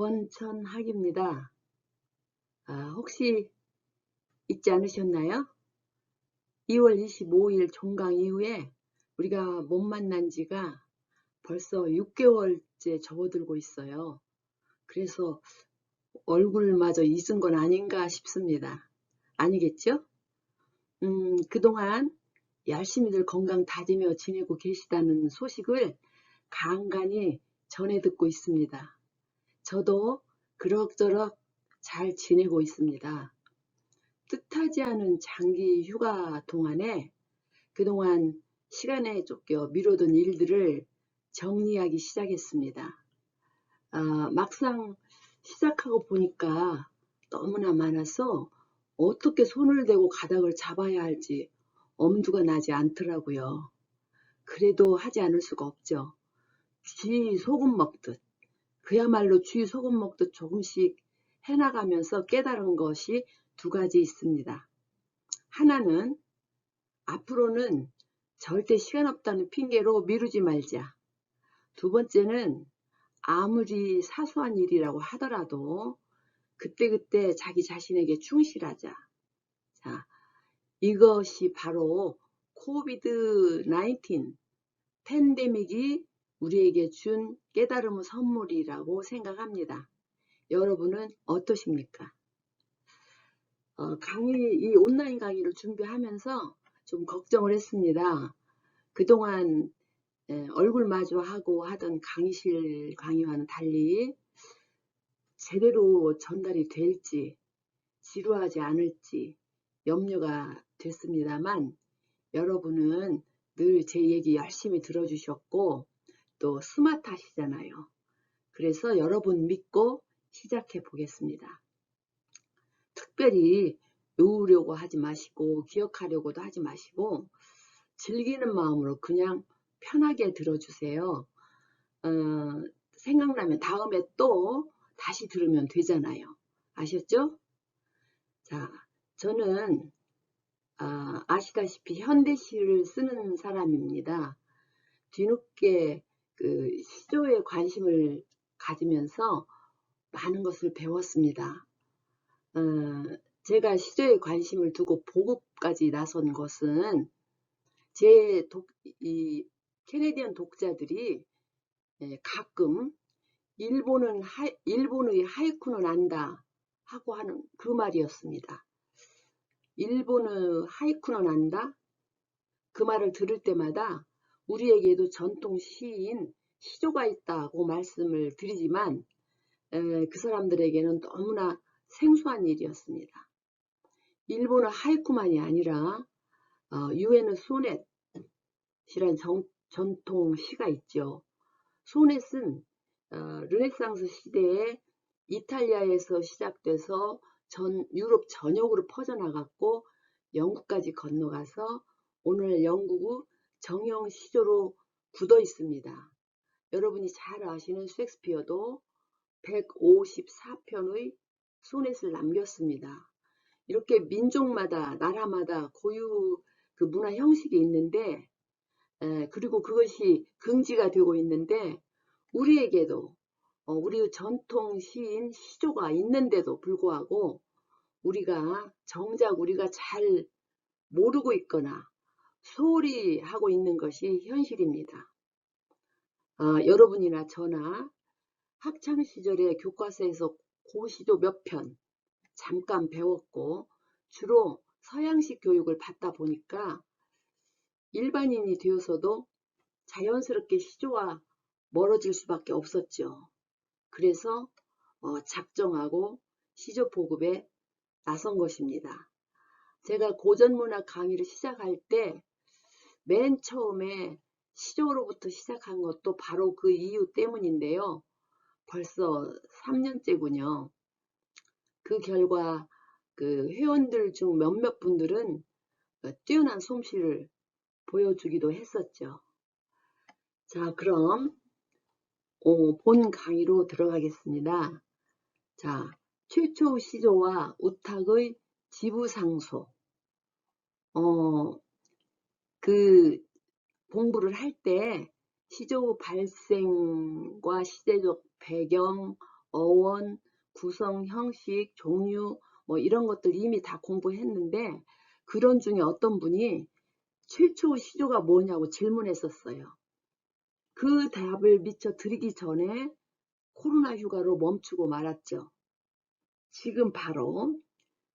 권천학입니다. 혹시 잊지 않으셨나요? 2월 25일 종강 이후에 우리가 못 만난 지가 벌써 6개월째 접어들고 있어요. 그래서 얼굴마저 잊은 건 아닌가 싶습니다. 아니겠죠? 그동안 열심히들 건강 다지며 지내고 계시다는 소식을 간간히 전해 듣고 있습니다. 저도 그럭저럭 잘 지내고 있습니다. 뜻하지 않은 장기 휴가 동안에 그동안 시간에 쫓겨 미뤄둔 일들을 정리하기 시작했습니다. 막상 시작하고 보니까 너무나 많아서 어떻게 손을 대고 가닥을 잡아야 할지 엄두가 나지 않더라고요. 그래도 하지 않을 수가 없죠. 쥐 소금 먹듯, 그야말로 쥐 소금 먹듯 조금씩 해나가면서 깨달은 것이 두 가지 있습니다. 하나는 앞으로는 절대 시간 없다는 핑계로 미루지 말자. 두 번째는 아무리 사소한 일이라고 하더라도 그때그때 자기 자신에게 충실하자. 자, 이것이 바로 코비드 19 팬데믹이 우리에게 준 깨달음의 선물이라고 생각합니다. 여러분은 어떠십니까? 이 온라인 강의를 준비하면서 좀 걱정을 했습니다. 그동안 얼굴 마주하고 하던 강의실 강의와는 달리 제대로 전달이 될지 지루하지 않을지 염려가 됐습니다만 여러분은 늘 제 얘기 열심히 들어주셨고 또 스마트하시잖아요. 그래서 여러분 믿고 시작해 보겠습니다. 특별히 외우려고 하지 마시고 기억하려고도 하지 마시고 즐기는 마음으로 그냥 편하게 들어주세요. 생각나면 다음에 또 다시 들으면 되잖아요. 아셨죠? 자, 저는 아시다시피 현대시를 쓰는 사람입니다. 뒤늦게 시조에 관심을 가지면서 많은 것을 배웠습니다. 제가 시조에 관심을 두고 보급까지 나선 것은 이 캐네디언 독자들이 가끔 일본의 하이쿠는 안다 하고 하는 그 말이었습니다. 일본의 하이쿠는 안다? 그 말을 들을 때마다 우리에게도 전통 시인 시조가 있다고 말씀을 드리지만 그 사람들에게는 너무나 생소한 일이었습니다. 일본의 하이쿠만이 아니라 유엔의 소넷이란 전통 시가 있죠. 소넷은 르네상스 시대에 이탈리아에서 시작돼서 유럽 전역으로 퍼져나갔고 영국까지 건너가서 오늘 영국의 정형 시조로 굳어 있습니다. 여러분이 잘 아시는 셰익스피어도 154편의 소넷을 남겼습니다. 이렇게 민족마다 나라마다 고유 그 문화 형식이 있는데 그리고 그것이 긍지가 되고 있는데 우리에게도 우리 전통 시인 시조가 있는데도 불구하고 정작 우리가 잘 모르고 있거나 소홀히 하고 있는 것이 현실입니다. 여러분이나 저나 학창시절에 교과서에서 고시조 몇 편 잠깐 배웠고 주로 서양식 교육을 받다 보니까 일반인이 되어서도 자연스럽게 시조와 멀어질 수밖에 없었죠. 그래서 작정하고 시조 보급에 나선 것입니다. 제가 고전문학 강의를 시작할 때 맨 처음에 시조로부터 시작한 것도 바로 그 이유 때문인데요. 벌써 3년째군요. 그 결과 그 회원들 중 몇몇 분들은 뛰어난 솜씨를 보여주기도 했었죠. 자, 그럼 본 강의로 들어가겠습니다. 자, 최초 시조와 우탁의 지부상소. 그 공부를 할 때 시조 발생과 시대적 배경, 어원, 구성, 형식, 종류 뭐 이런 것들 이미 다 공부했는데 그런 중에 어떤 분이 최초 시조가 뭐냐고 질문했었어요. 그 답을 미처 드리기 전에 코로나 휴가로 멈추고 말았죠. 지금 바로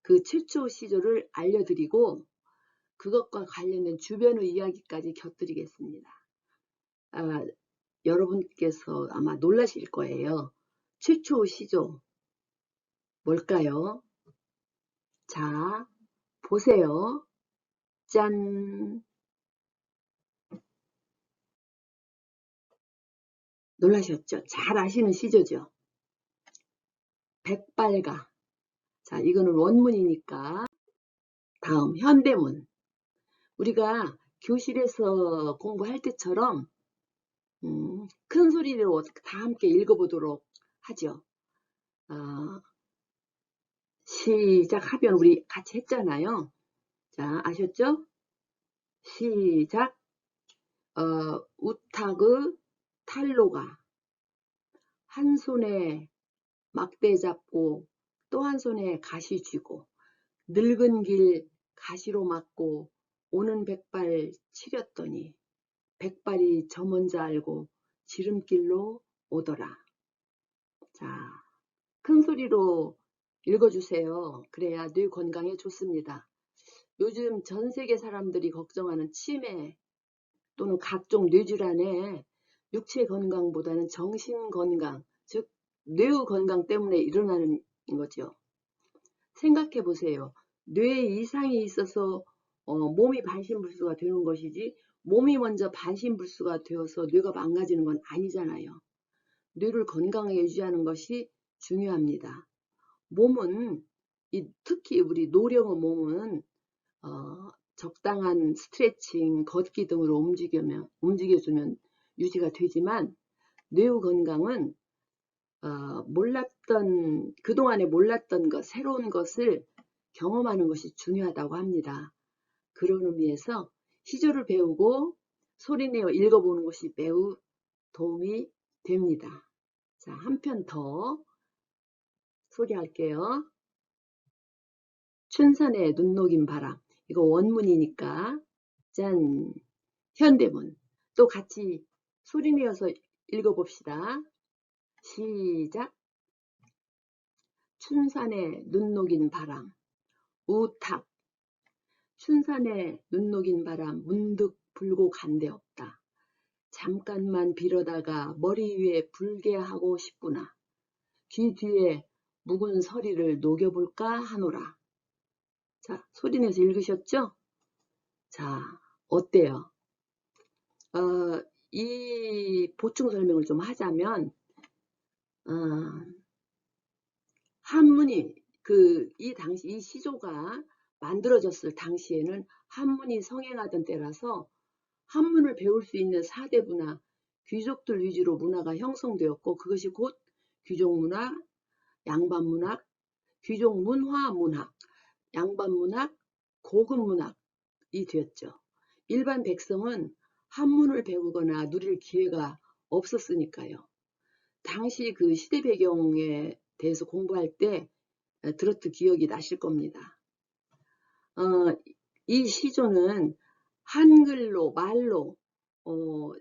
그 최초 시조를 알려드리고 그것과 관련된 주변의 이야기까지 곁드리겠습니다. 아, 여러분께서 아마 놀라실 거예요. 최초 시조 뭘까요? 자, 보세요. 짠! 놀라셨죠? 잘 아시는 시조죠? 백발가. 자, 이거는 원문이니까. 다음, 현대문. 우리가 교실에서 공부할 때처럼 큰 소리로 다 함께 읽어보도록 하죠. 시작하면 우리 같이 했잖아요. 자, 아셨죠? 시작. 우탁의 탈로가 한 손에 막대 잡고 또 한 손에 가시 쥐고 늙은 길 가시로 막고 오는 백발 치렸더니 백발이 저 먼저 알고 지름길로 오더라. 자, 큰 소리로 읽어주세요. 그래야 뇌 건강에 좋습니다. 요즘 전 세계 사람들이 걱정하는 치매 또는 각종 뇌질환에 육체 건강보다는 정신 건강, 즉 뇌 건강 때문에 일어나는 거죠. 생각해 보세요. 뇌에 이상이 있어서 몸이 반신불수가 되는 것이지 몸이 먼저 반신불수가 되어서 뇌가 망가지는 건 아니잖아요. 뇌를 건강하게 유지하는 것이 중요합니다. 몸은 특히 우리 노령의 몸은 적당한 스트레칭, 걷기 등으로 움직여주면 유지가 되지만 뇌의 건강은 그동안에 몰랐던 것, 새로운 것을 경험하는 것이 중요하다고 합니다. 그런 의미에서 시조를 배우고 소리내어 읽어보는 것이 매우 도움이 됩니다. 자, 한 편 더 소개할게요. 춘산의 눈 녹인 바람. 이거 원문이니까 짠. 현대문. 또 같이 소리내어서 읽어봅시다. 시작. 춘산의 눈 녹인 바람. 우탁. 춘산의 눈 녹인 바람 문득 불고 간데 없다. 잠깐만 빌어다가 머리 위에 불게 하고 싶구나. 귀 뒤에 묵은 서리를 녹여볼까 하노라. 자, 소리내서 읽으셨죠? 자, 어때요? 이 보충 설명을 좀 하자면 한문이 이 당시 이 시조가 만들어졌을 당시에는 한문이 성행하던 때라서 한문을 배울 수 있는 사대부나 귀족들 위주로 문화가 형성되었고 그것이 곧 귀족문화, 양반문학, 귀족문화문학, 양반문학, 고급문학이 되었죠. 일반 백성은 한문을 배우거나 누릴 기회가 없었으니까요. 당시 그 시대 배경에 대해서 공부할 때 들었던 기억이 나실 겁니다. 이 시조는 한글로 말로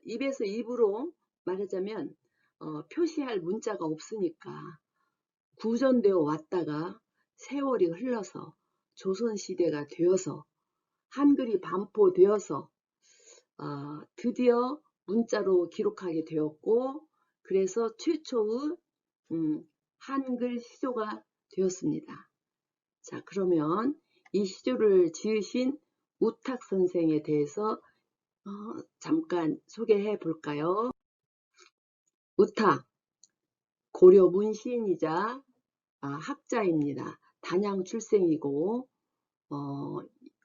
입에서 입으로 말하자면 표시할 문자가 없으니까 구전되어 왔다가 세월이 흘러서 조선시대가 되어서 한글이 반포되어서 드디어 문자로 기록하게 되었고 그래서 최초의 한글 시조가 되었습니다. 자, 그러면 이 시조를 지으신 우탁 선생에 대해서 잠깐 소개해 볼까요? 우탁, 고려 문시인이자 학자입니다. 단양 출생이고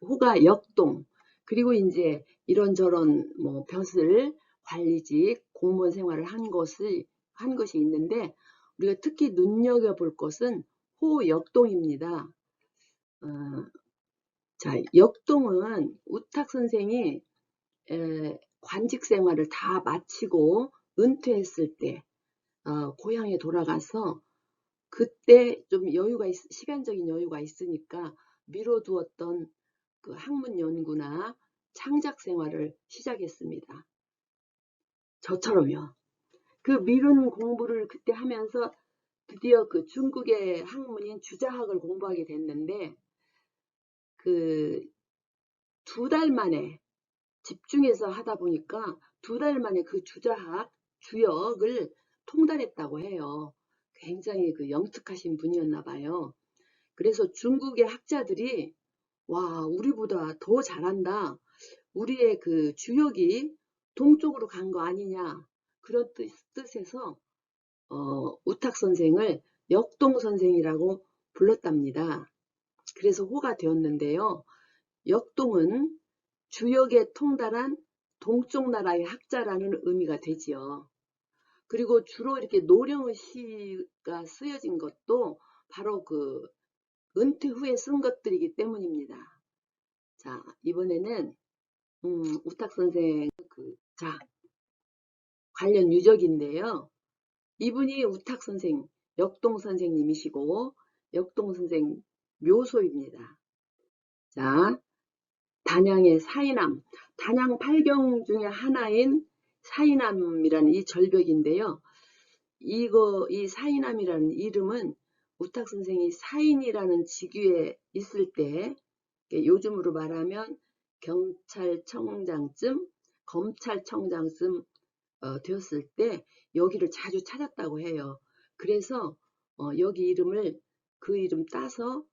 호가 역동 그리고 이제 이런저런 뭐 벼슬 관리직 공무원 생활을 한 것이 있는데 우리가 특히 눈여겨볼 것은 호 역동입니다. 자, 역동은 우탁 선생이 관직 생활을 다 마치고 은퇴했을 때 고향에 돌아가서 그때 좀 시간적인 여유가 있으니까 미뤄두었던 그 학문 연구나 창작 생활을 시작했습니다. 저처럼요. 그 미룬 공부를 그때 하면서 드디어 그 중국의 학문인 주자학을 공부하게 됐는데 그 2달 만에 집중해서 하다 보니까 2달 만에 그 주자학 주역을 통달했다고 해요. 굉장히 그 영특하신 분이었나 봐요. 그래서 중국의 학자들이 와, 우리보다 더 잘한다. 우리의 그 주역이 동쪽으로 간 거 아니냐. 그런 뜻에서 우탁 선생을 역동 선생이라고 불렀답니다. 그래서 호가 되었는데요. 역동은 주역에 통달한 동쪽 나라의 학자라는 의미가 되지요. 그리고 주로 이렇게 노령의 시가 쓰여진 것도 바로 그 은퇴 후에 쓴 것들이기 때문입니다. 자, 이번에는 우탁 선생 관련 유적인데요. 이분이 우탁 선생, 역동 선생님이시고 역동 선생 묘소입니다. 자, 단양의 사이남, 단양 8경 중에 하나인 사이남이라는 이 절벽인데요. 이 사이남이라는 이름은 우탁 선생이 사인이라는 직위에 있을 때, 요즘으로 말하면 경찰청장쯤, 검찰청장쯤 되었을 때 여기를 자주 찾았다고 해요. 그래서 여기 이름을 그 이름 따서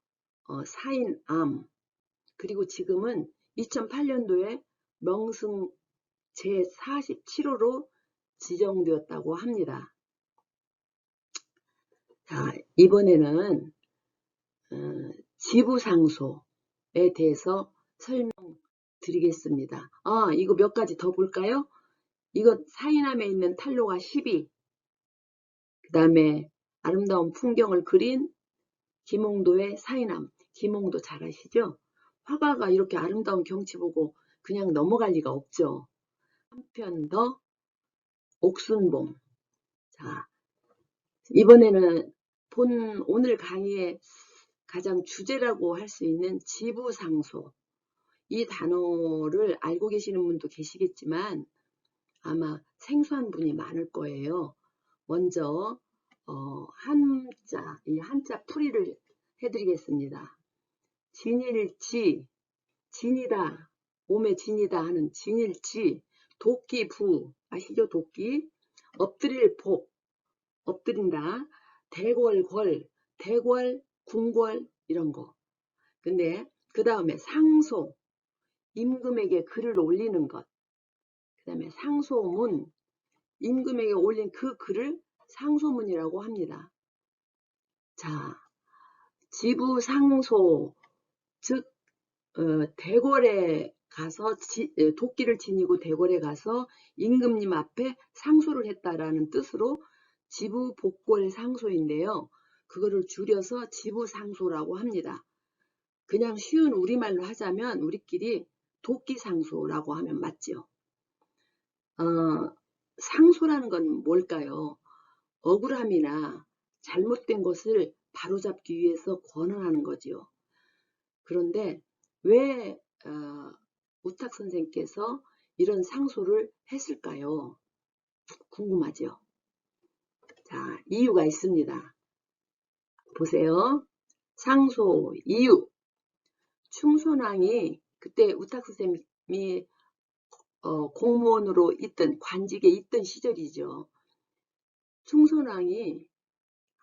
사인암, 그리고 지금은 2008년도에 명승 제47호로 지정되었다고 합니다. 자, 이번에는 지부상소에 대해서 설명드리겠습니다. 이거 몇 가지 더 볼까요? 이거 사이남에 있는 탄로가 12, 그 다음에 아름다운 풍경을 그린 김홍도의 사이남. 김홍도 잘 아시죠? 화가가 이렇게 아름다운 경치 보고 그냥 넘어갈 리가 없죠. 한편 더 옥순봉. 자, 이번에는 오늘 강의의 가장 주제라고 할 수 있는 지부상소. 이 단어를 알고 계시는 분도 계시겠지만 아마 생소한 분이 많을 거예요. 먼저 이 한자 풀이를 해드리겠습니다. 진일지, 진이다, 몸에 진이다 하는 진일지, 도끼부, 아시죠? 도끼, 엎드릴 복, 엎드린다, 대궐궐, 대궐, 궁궐 이런 거. 근데 그 다음에 상소, 임금에게 글을 올리는 것. 그 다음에 상소문, 임금에게 올린 그 글을 상소문이라고 합니다. 자, 지부상소, 즉 대궐에 가서 도끼를 지니고 대궐에 가서 임금님 앞에 상소를 했다라는 뜻으로 지부복궐상소인데요. 그거를 줄여서 지부상소라고 합니다. 그냥 쉬운 우리말로 하자면 우리끼리 도끼상소라고 하면 맞죠. 상소라는 건 뭘까요? 억울함이나 잘못된 것을 바로잡기 위해서 권한하는 거지요. 그런데 왜 우탁 선생께서 이런 상소를 했을까요? 궁금하죠? 자, 이유가 있습니다. 보세요. 상소 이유. 충선왕이 그때 우탁 선생님이 공무원으로 있던 관직에 있던 시절이죠. 충선왕이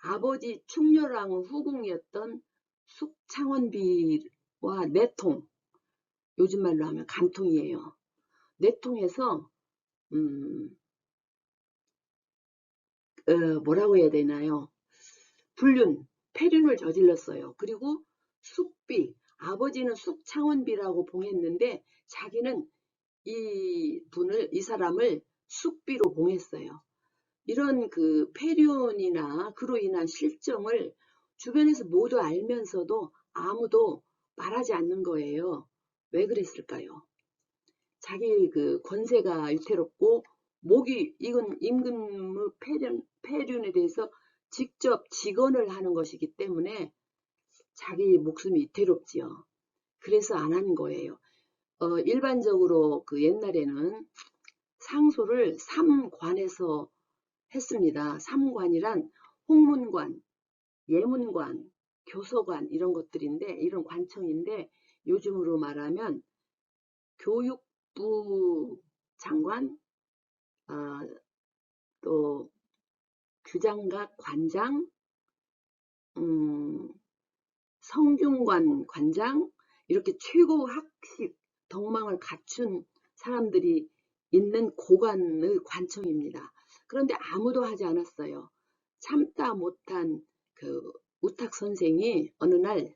아버지 충렬왕 후궁이었던 숙창원비와 내통, 요즘 말로 하면 간통이에요. 내통해서 뭐라고 해야 되나요? 폐륜을 저질렀어요. 그리고 아버지는 숙창원비라고 봉했는데 자기는 이 사람을 숙비로 봉했어요. 이런 그 폐륜이나 그로 인한 실정을 주변에서 모두 알면서도 아무도 말하지 않는 거예요. 왜 그랬을까요? 자기 그 권세가 위태롭고 이건 임금의 폐륜에 대해서 직접 직언을 하는 것이기 때문에 자기 목숨이 위태롭지요. 그래서 안 한 거예요. 일반적으로 그 옛날에는 상소를 삼관에서 했습니다. 삼관이란 홍문관, 예문관, 교서관 이런 것들인데 이런 관청인데 요즘으로 말하면 교육부 장관, 아, 또 규장각 관장, 성균관 관장 이렇게 최고 학식 덕망을 갖춘 사람들이 있는 고관의 관청입니다. 그런데 아무도 하지 않았어요. 참다 못한 그 우탁 선생이 어느 날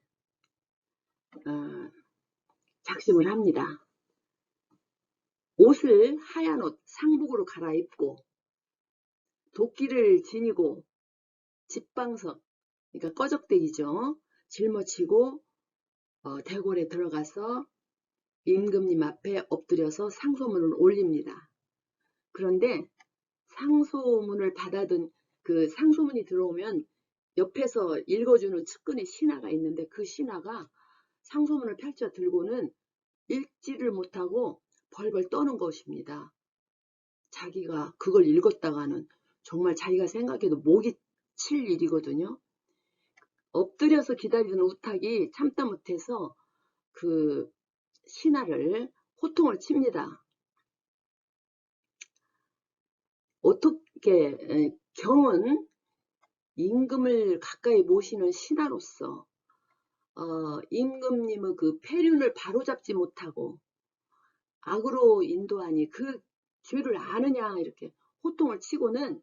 작심을 합니다. 옷을 하얀 옷 상복으로 갈아입고 도끼를 지니고 집방석 그러니까 꺼적대기죠. 짊어지고 대궐에 들어가서 임금님 앞에 엎드려서 상소문을 올립니다. 그런데 상소문을 받아든 그 상소문이 들어오면 옆에서 읽어주는 측근의 신하가 있는데 그 신하가 상소문을 펼쳐 들고는 읽지를 못하고 벌벌 떠는 것입니다. 자기가 그걸 읽었다가는 정말 자기가 생각해도 목이 칠 일이거든요. 엎드려서 기다리는 우탁이 참다 못해서 그 신하를 호통을 칩니다. 어떻게 경은 임금을 가까이 모시는 신하로서 임금님의 그 폐륜을 바로잡지 못하고 악으로 인도하니 그 죄를 아느냐 이렇게 호통을 치고는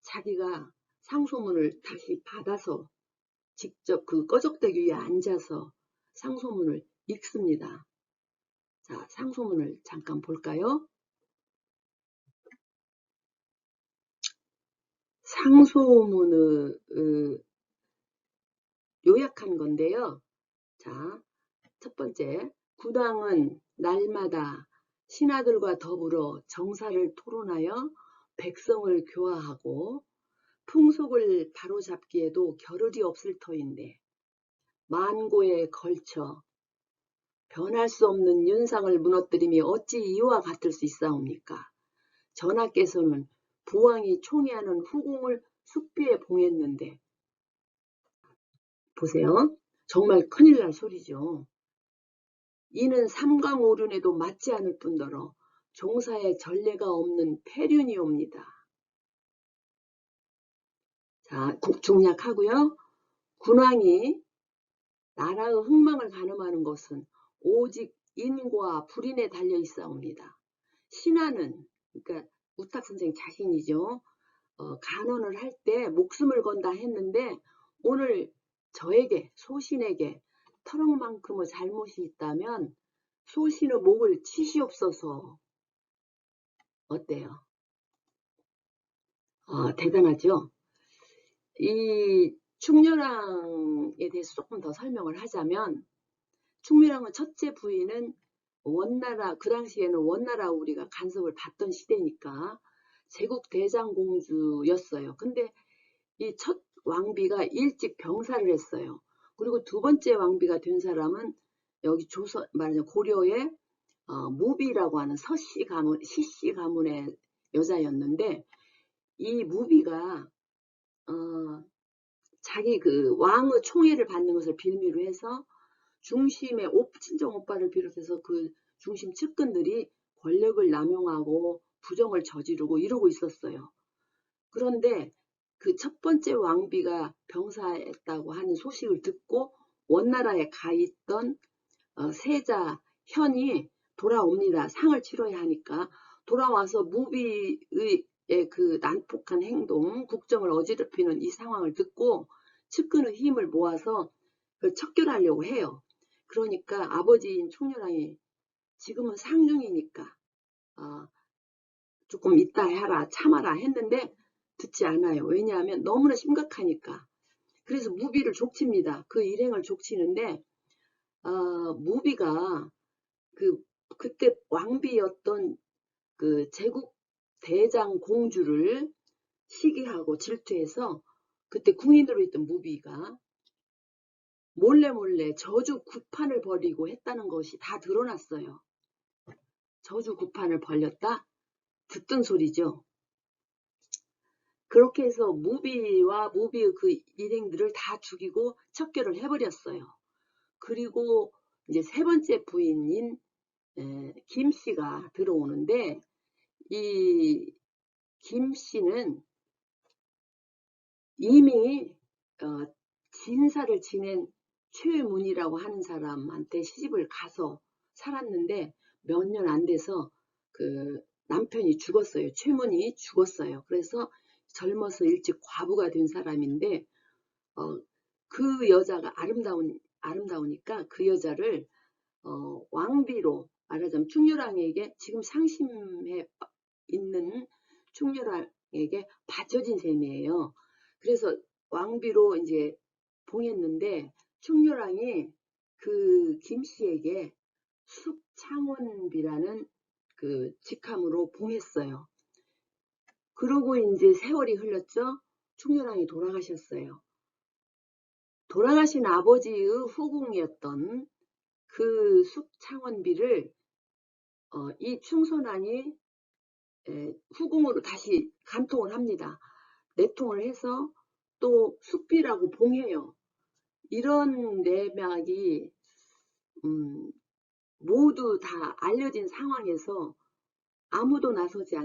자기가 상소문을 다시 받아서 직접 그 꺼적대기 위에 앉아서 상소문을 읽습니다. 자, 상소문을 잠깐 볼까요? 상소문을 요약한 건데요. 자, 첫 번째, 군왕은 날마다 신하들과 더불어 정사를 토론하여 백성을 교화하고 풍속을 바로잡기에도 겨를이 없을 터인데 만고에 걸쳐 변할 수 없는 윤상을 무너뜨림이 어찌 이와 같을 수 있사옵니까? 전하께서는 부왕이 총애하는 후궁을 숙비에 봉했는데 보세요. 정말 큰일 날 소리죠. 이는 삼강오륜에도 맞지 않을 뿐더러 종사에 전례가 없는 폐륜이옵니다. 자, 국중약하고요. 군왕이 나라의 흥망을 가늠하는 것은 오직 인과 불인에 달려 있사옵니다. 신하는 그러니까 우탁 선생 자신이죠. 간언을 할 때 목숨을 건다 했는데 오늘 저에게 소신에게 터럭만큼의 잘못이 있다면 소신의 목을 치시옵소서. 어때요? 대단하죠? 이 충렬왕에 대해서 조금 더 설명을 하자면 충렬왕의 첫째 부인은 원나라 그 당시에는 원나라 우리가 간섭을 받던 시대니까 제국 대장공주였어요. 근데 이 첫 왕비가 일찍 병사를 했어요. 그리고 두 번째 왕비가 된 사람은 여기 조선 말하자면 고려의 무비라고 하는 서씨 가문 시씨 가문의 여자였는데 이 무비가 자기 그 왕의 총애를 받는 것을 빌미로 해서 중심의 친정 오빠를 비롯해서 그 중심 측근들이 권력을 남용하고 부정을 저지르고 이러고 있었어요. 그런데 그 첫 번째 왕비가 병사했다고 하는 소식을 듣고 원나라에 가 있던 세자 현이 돌아옵니다. 상을 치러야 하니까 돌아와서 무비의 그 난폭한 행동, 국정을 어지럽히는 이 상황을 듣고 측근의 힘을 모아서 그걸 척결하려고 해요. 그러니까 아버지인 충렬왕이 지금은 상중이니까 조금 이따 해라, 참아라 했는데 듣지 않아요. 왜냐하면 너무나 심각하니까. 그래서 무비를 족칩니다. 그 일행을 족치는데 무비가 그때 왕비였던 그 제국 대장 공주를 시기하고 질투해서 그때 궁인으로 있던 무비가 몰래 저주 구판을 벌이고 했다는 것이 다 드러났어요. 저주 구판을 벌였다? 듣던 소리죠. 그렇게 해서 무비와 무비의 그 일행들을 다 죽이고 척결을 해버렸어요. 그리고 이제 세 번째 부인인 김 씨가 들어오는데, 이 김 씨는 이미 진사를 지낸 최문이라고 하는 사람한테 시집을 가서 살았는데 몇 년 안 돼서 그 남편이 죽었어요. 최문이 죽었어요. 그래서 젊어서 일찍 과부가 된 사람인데 그 여자가 아름다우니까 그 여자를 왕비로, 말하자면 충렬왕에게, 지금 상심해 있는 충렬왕에게 바쳐진 셈이에요. 그래서 왕비로 이제 봉했는데 충렬왕이 그 김씨에게 숙창원비라는 그 직함으로 봉했어요. 그러고 이제 세월이 흘렀죠. 충렬왕이 돌아가셨어요. 돌아가신 아버지의 후궁이었던 그 숙창원비를 이 충선왕이 후궁으로 다시 간통을 합니다. 내통을 해서 또 숙비라고 봉해요. 이런 내막이 모두 다 알려진 상황에서 아무도 나서지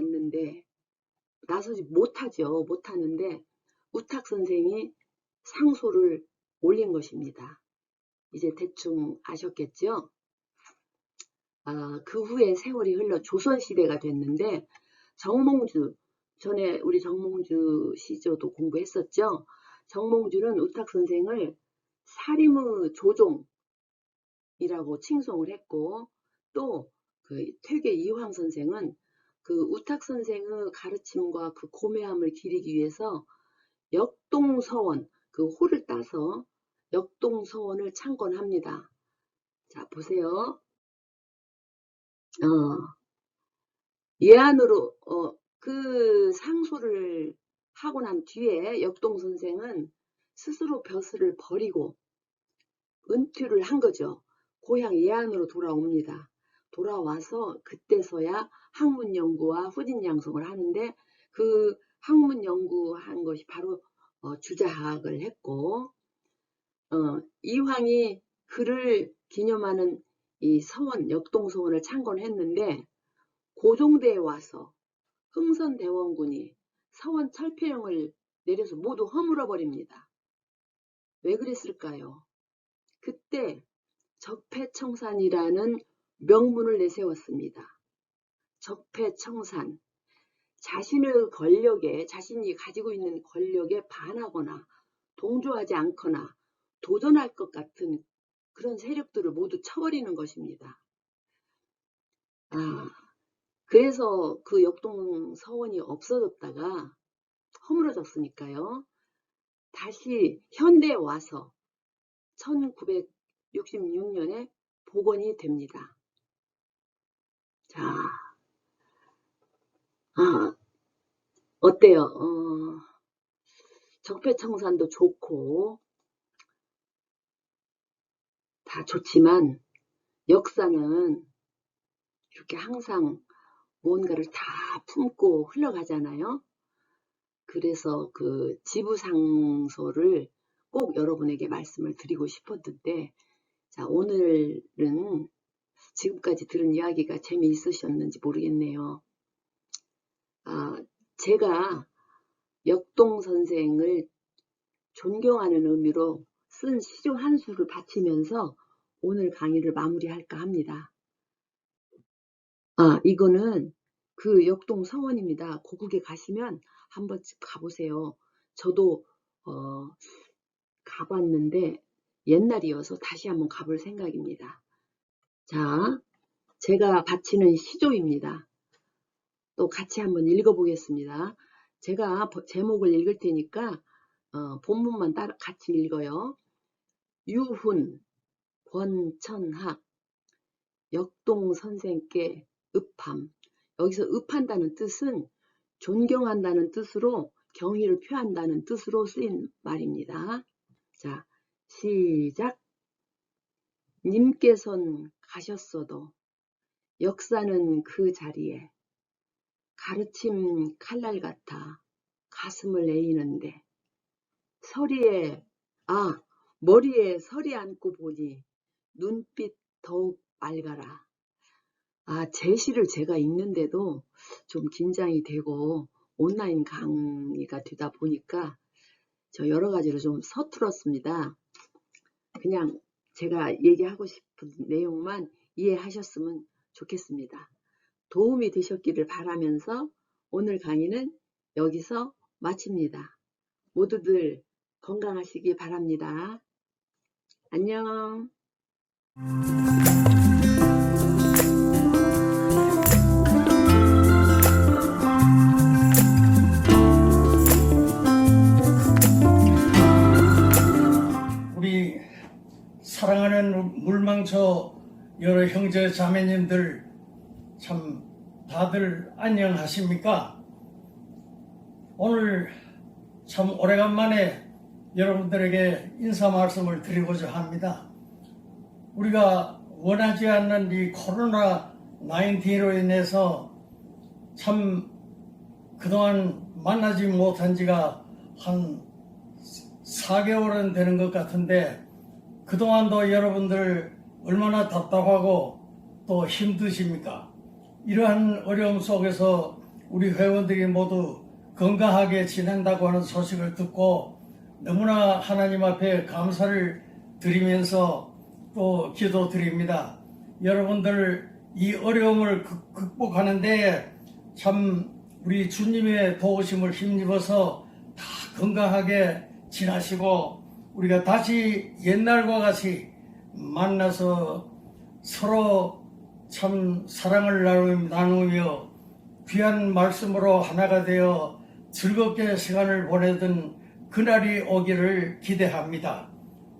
못하는데 우탁 선생이 상소를 올린 것입니다. 이제 대충 아셨겠죠? 그 후에 세월이 흘러 조선시대가 됐는데 정몽주, 전에 우리 정몽주 시조도 공부했었죠. 정몽주는 우탁 선생을 사림의 조종이라고 칭송을 했고, 또 그 퇴계 이황 선생은 그 우탁 선생의 가르침과 그 고매함을 기리기 위해서 역동서원, 그 호를 따서 역동서원을 창건합니다. 자, 보세요. 예안으로 그 상소를 하고 난 뒤에 역동 선생은 스스로 벼슬을 버리고 은퇴를 한 거죠. 고향 예안으로 돌아옵니다. 돌아와서 그때서야 학문 연구와 후진 양성을 하는데, 그 학문 연구한 것이 바로 주자학을 했고, 이황이 그를 기념하는 이 서원, 역동서원을 창건했는데, 고종대에 와서 흥선대원군이 서원 철폐령을 내려서 모두 허물어 버립니다. 왜 그랬을까요? 그때 적폐청산이라는 명분을 내세웠습니다. 적폐청산, 자신이 가지고 있는 권력에 반하거나 동조하지 않거나 도전할 것 같은 그런 세력들을 모두 쳐버리는 것입니다. 그래서 그 역동서원이 없어졌다가 허물어졌으니까요. 다시 현대에 와서 1966년에 복원이 됩니다. 자, 어때요? 적폐청산도 좋고 다 좋지만 역사는 이렇게 항상 뭔가를 다 품고 흘러가잖아요. 그래서 그 지부상소를 꼭 여러분에게 말씀을 드리고 싶었는데, 자, 오늘은 지금까지 들은 이야기가 재미있으셨는지 모르겠네요. 제가 역동 선생을 존경하는 의미로 쓴 시조 한 수를 바치면서 오늘 강의를 마무리할까 합니다. 이거는 그 역동 서원입니다. 고국에 가시면 한번 가보세요. 저도 가봤는데 옛날이어서 다시 한번 가볼 생각입니다. 자, 제가 바치는 시조입니다. 또 같이 한번 읽어보겠습니다. 제가 제목을 읽을 테니까 본문만 같이 읽어요. 유훈, 권천학, 역동 선생께 읍함. 여기서 읍한다는 뜻은 존경한다는 뜻으로 경의를 표한다는 뜻으로 쓰인 말입니다. 자, 시작. 님께선 가셨어도 역사는 그 자리에 가르침 칼날 같아 가슴을 에이는데 머리에 서리 안고 보니 눈빛 더욱 맑아라. 제 시를 제가 읽는데도 좀 긴장이 되고 온라인 강의가 되다 보니까 저 여러 가지로 좀 서툴었습니다. 그냥 제가 얘기하고 싶은 내용만 이해하셨으면 좋겠습니다. 도움이 되셨기를 바라면서 오늘 강의는 여기서 마칩니다. 모두들 건강하시기 바랍니다. 안녕. 우리 사랑하는 물망초 여러 형제 자매님들 참 다들 안녕하십니까? 오늘 참 오래간만에 여러분들에게 인사 말씀을 드리고자 합니다. 우리가 원하지 않는 이 코로나 19로 인해서 참 그동안 만나지 못한 지가 한 4개월은 되는 것 같은데 그동안도 여러분들 얼마나 답답하고 또 힘드십니까? 이러한 어려움 속에서 우리 회원들이 모두 건강하게 지낸다고 하는 소식을 듣고 너무나 하나님 앞에 감사를 드리면서 또 기도드립니다. 여러분들 이 어려움을 극복하는 데에 참 우리 주님의 도우심을 힘입어서 다 건강하게 지나시고 우리가 다시 옛날과 같이 만나서 서로 참 사랑을 나누며 귀한 말씀으로 하나가 되어 즐겁게 시간을 보내던 그날이 오기를 기대합니다.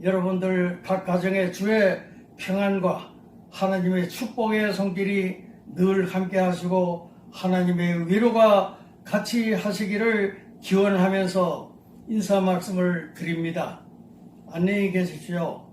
여러분들 각 가정의 주의 평안과 하나님의 축복의 손길이 늘 함께 하시고 하나님의 위로가 같이 하시기를 기원하면서 인사 말씀을 드립니다. 안녕히 계십시오.